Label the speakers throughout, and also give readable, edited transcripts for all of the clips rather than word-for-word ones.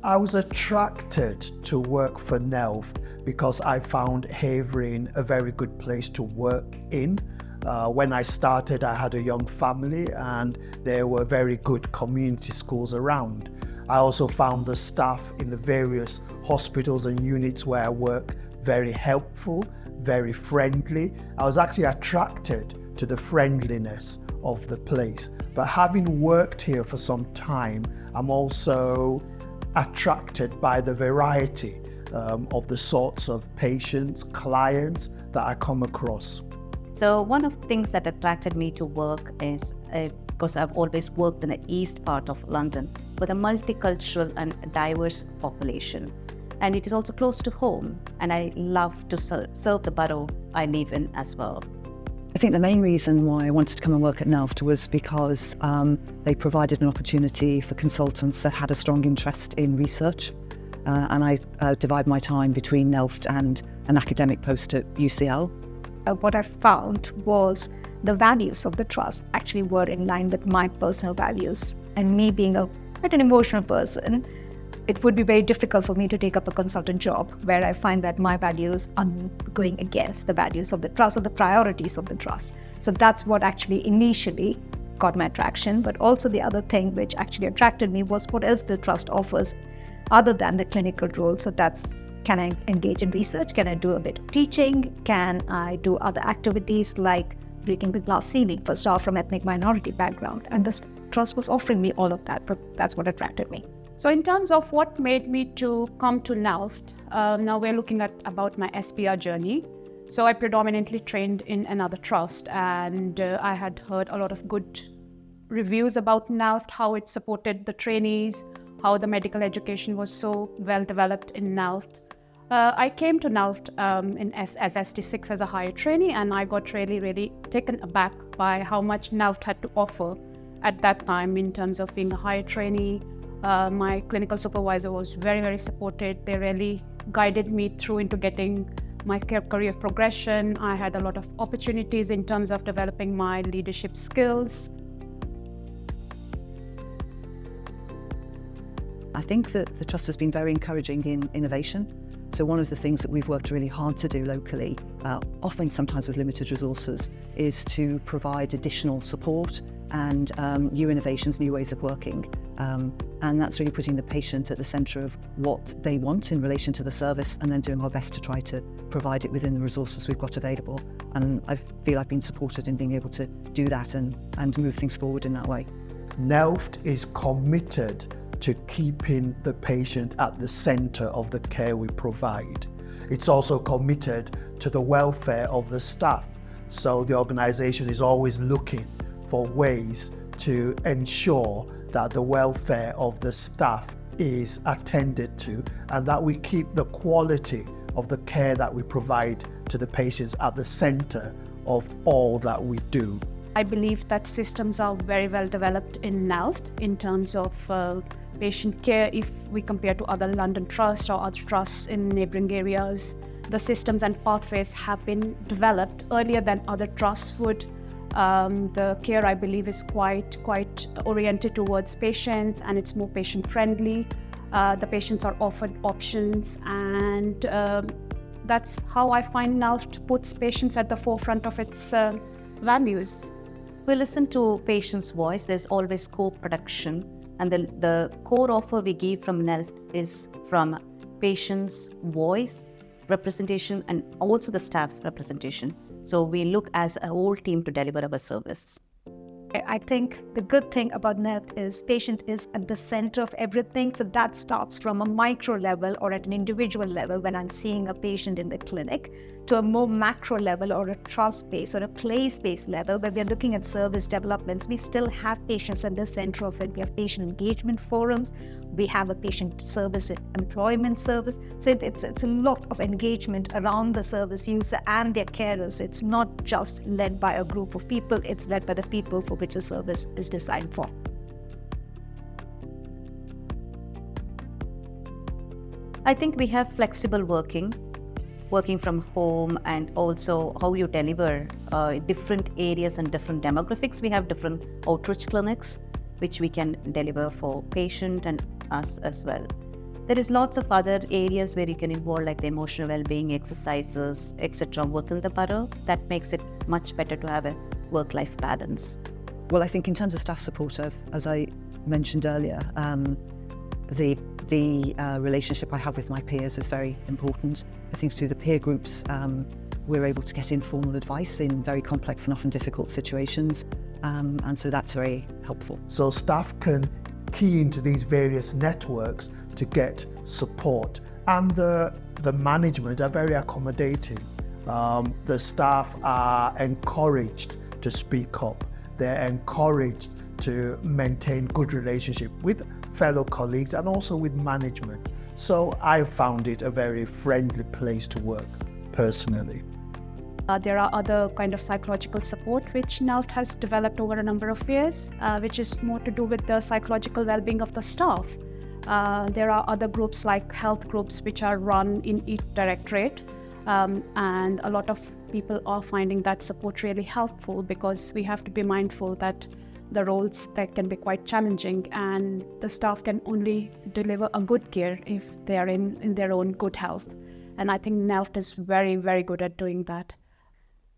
Speaker 1: I was attracted to work for NELFT because I found Havering a very good place to work in. When I started, I had a young family and there were very good community schools around. I also found the staff in the various hospitals and units where I work very helpful, very friendly. I was actually attracted to the friendliness of the place. But having worked here for some time, I'm also attracted by the variety of the sorts of patients, clients that I come across.
Speaker 2: So one of the things that attracted me to work is because I've always worked in the east part of London with a multicultural and diverse population. And it is also close to home, and I love to serve the borough I live in as well.
Speaker 3: I think the main reason why I wanted to come and work at NELFT was because they provided an opportunity for consultants that had a strong interest in research. And I divide my time between NELFT and an academic post at UCL.
Speaker 4: What I found was the values of the trust actually were in line with my personal values. And me being quite an emotional person, it would be very difficult for me to take up a consultant job where I find that my values are going against the values of the trust or the priorities of the trust. So that's what actually initially got my attraction. But also the other thing which actually attracted me was what else the trust offers other than the clinical role. So that's, can I engage in research? Can I do a bit of teaching? Can I do other activities like breaking the glass ceiling for staff from ethnic minority background? And the trust was offering me all of that. So that's what attracted me.
Speaker 5: So in terms of what made me to come to NELFT, now we're looking at about my SPR journey. So I predominantly trained in another trust, and I had heard a lot of good reviews about NELFT, how it supported the trainees, how the medical education was so well developed in NELFT. I came to NELFT as ST6 as a higher trainee, and I got really taken aback by how much NELFT had to offer at that time in terms of being a higher trainee. My clinical supervisor was very supportive. They really guided me through into getting my career progression. I had a lot of opportunities in terms of developing my leadership skills.
Speaker 3: I think that the trust has been very encouraging in innovation. So one of the things that we've worked really hard to do locally, often sometimes with limited resources, is to provide additional support and new innovations, new ways of working. And that's really putting the patient at the centre of what they want in relation to the service, and then doing our best to try to provide it within the resources we've got available. And I feel I've been supported in being able to do that and move things forward in that way.
Speaker 1: NELFT is committed to keeping the patient at the centre of the care we provide. It's also committed to the welfare of the staff. So the organisation is always looking for ways to ensure that the welfare of the staff is attended to, and that we keep the quality of the care that we provide to the patients at the centre of all that we do.
Speaker 5: I believe that systems are very well developed in NELFT in terms of patient care. If we compare to other London trusts or other trusts in neighbouring areas, the systems and pathways have been developed earlier than other trusts would. The care, I believe, is quite oriented towards patients, and it's more patient friendly. The patients are offered options, and that's how I find NELFT puts patients at the forefront of its values.
Speaker 2: We listen to patients' voice. There's always co-production, and the core offer we give from NELFT is from patients' voice representation and also the staff representation. So we look as a whole team to deliver our service.
Speaker 4: I think the good thing about NELFT is patient is at the center of everything. So that starts from a micro level or at an individual level when I'm seeing a patient in the clinic, to a more macro level or a trust-based or a place-based level where we're looking at service developments. We still have patients at the center of it. We have patient engagement forums. We have a patient service employment service. So it's a lot of engagement around the service user and their carers. It's not just led by a group of people. It's led by the people for which the service is designed for.
Speaker 2: I think we have flexible working from home, and also how you deliver different areas and different demographics. We have different outreach clinics which we can deliver for patient and us as well. There is lots of other areas where you can involve, like the emotional well-being exercises, etc. within the borough. That makes it much better to have a work-life balance.
Speaker 3: Well, I think in terms of staff support, as I mentioned earlier, the relationship I have with my peers is very important. I think through the peer groups, we're able to get informal advice in very complex and often difficult situations, and so that's very helpful.
Speaker 1: So staff can key into these various networks to get support, and the management are very accommodating. The staff are encouraged to speak up. They're encouraged to maintain good relationship with fellow colleagues and also with management. So I found it a very friendly place to work, personally.
Speaker 5: There are other kind of psychological support which NELFT has developed over a number of years, which is more to do with the psychological well-being of the staff. There are other groups like health groups which are run in each directorate, and a lot of people are finding that support really helpful, because we have to be mindful that the roles that can be quite challenging, and the staff can only deliver a good care if they are in their own good health. And I think NELFT is very, very good at doing that.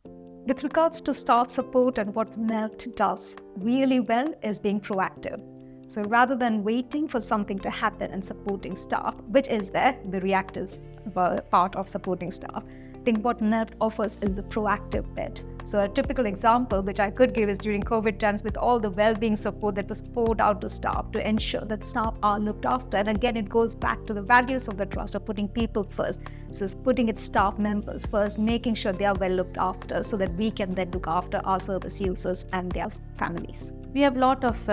Speaker 4: With regards to staff support, and what NELFT does really well is being proactive. So rather than waiting for something to happen and supporting staff, which is the reactive part of supporting staff, I think what NELFT offers is the proactive bit. So a typical example which I could give is during COVID times, with all the well-being support that was poured out to staff to ensure that staff are looked after. And again, it goes back to the values of the trust of putting people first. So it's putting its staff members first, making sure they are well looked after, so that we can then look after our service users and their families.
Speaker 2: We have a lot of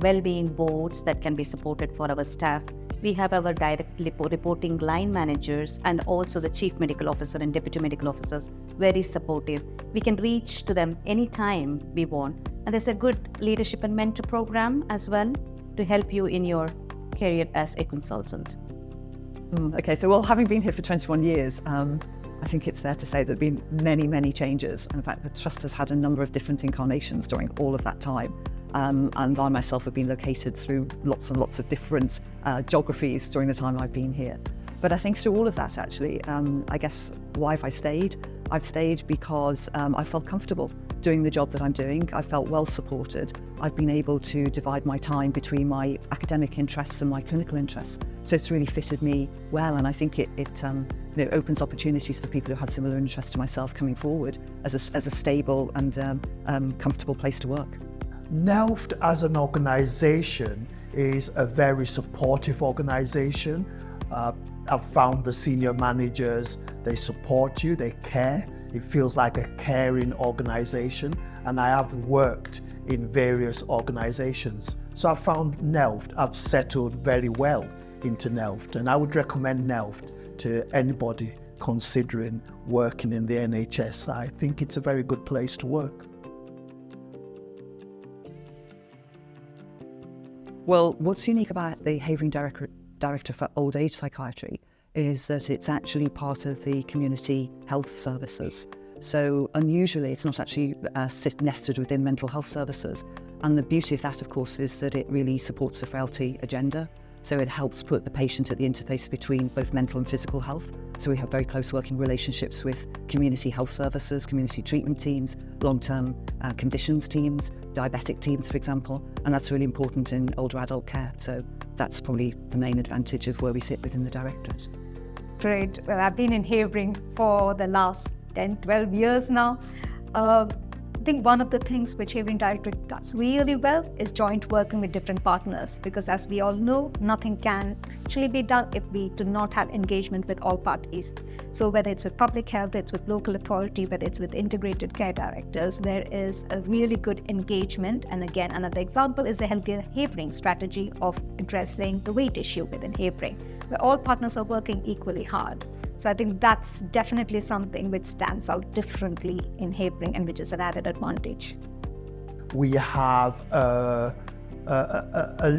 Speaker 2: well-being boards that can be supported for our staff. We have our direct reporting line managers and also the chief medical officer and deputy medical officers, very supportive. We can reach to them anytime we want. And there's a good leadership and mentor program as well to help you in your career as a consultant.
Speaker 3: Okay, so having been here for 21 years, I think it's fair to say there have been many, many changes. In fact, the Trust has had a number of different incarnations during all of that time. And I myself have been located through lots and lots of different geographies during the time I've been here. But I think through all of that, actually, I guess, why have I stayed? I've stayed because I felt comfortable doing the job that I'm doing. I felt well supported. I've been able to divide my time between my academic interests and my clinical interests. So it's really fitted me well, and I think it opens opportunities for people who have similar interests to myself coming forward as a stable and comfortable place to work.
Speaker 1: NELFT as an organisation is a very supportive organisation. I've found the senior managers, they support you, they care. It feels like a caring organisation, and I have worked in various organisations. So I found NELFT, I've settled very well into NELFT, and I would recommend NELFT to anybody considering working in the NHS. I think it's a very good place to work.
Speaker 3: Well, what's unique about the Havering Director for Old Age Psychiatry is that it's actually part of the community health services. So unusually, it's not actually nested within mental health services. And the beauty of that, of course, is that it really supports the frailty agenda. So it helps put the patient at the interface between both mental and physical health. So we have very close working relationships with community health services, community treatment teams, long-term conditions teams, diabetic teams, for example, and that's really important in older adult care. So that's probably the main advantage of where we sit within the directorate.
Speaker 4: Great. Well, I've been in Havering for the last 10, 12 years now. I think one of the things which Havering Directorate does really well is joint working with different partners, because as we all know, nothing can actually be done if we do not have engagement with all parties. So whether it's with public health, it's with local authority, whether it's with integrated care directors, there is a really good engagement. And again, another example is the Healthier Havering strategy of addressing the weight issue within Havering, where all partners are working equally hard. So I think that's definitely something which stands out differently in Havering and which is an added advantage.
Speaker 1: We have a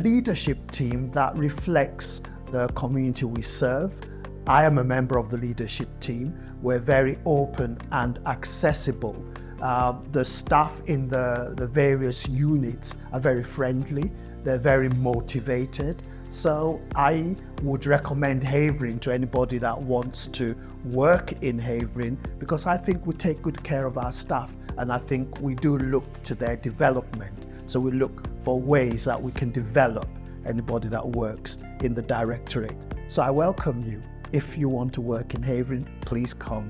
Speaker 1: leadership team that reflects the community we serve. I am a member of the leadership team. We're very open and accessible. The staff in the various units are very friendly. They're very motivated. So I would recommend Havering to anybody that wants to work in Havering, because I think we take good care of our staff, and I think we do look to their development. So we look for ways that we can develop anybody that works in the directorate. So I welcome you. If you want to work in Havering, please come.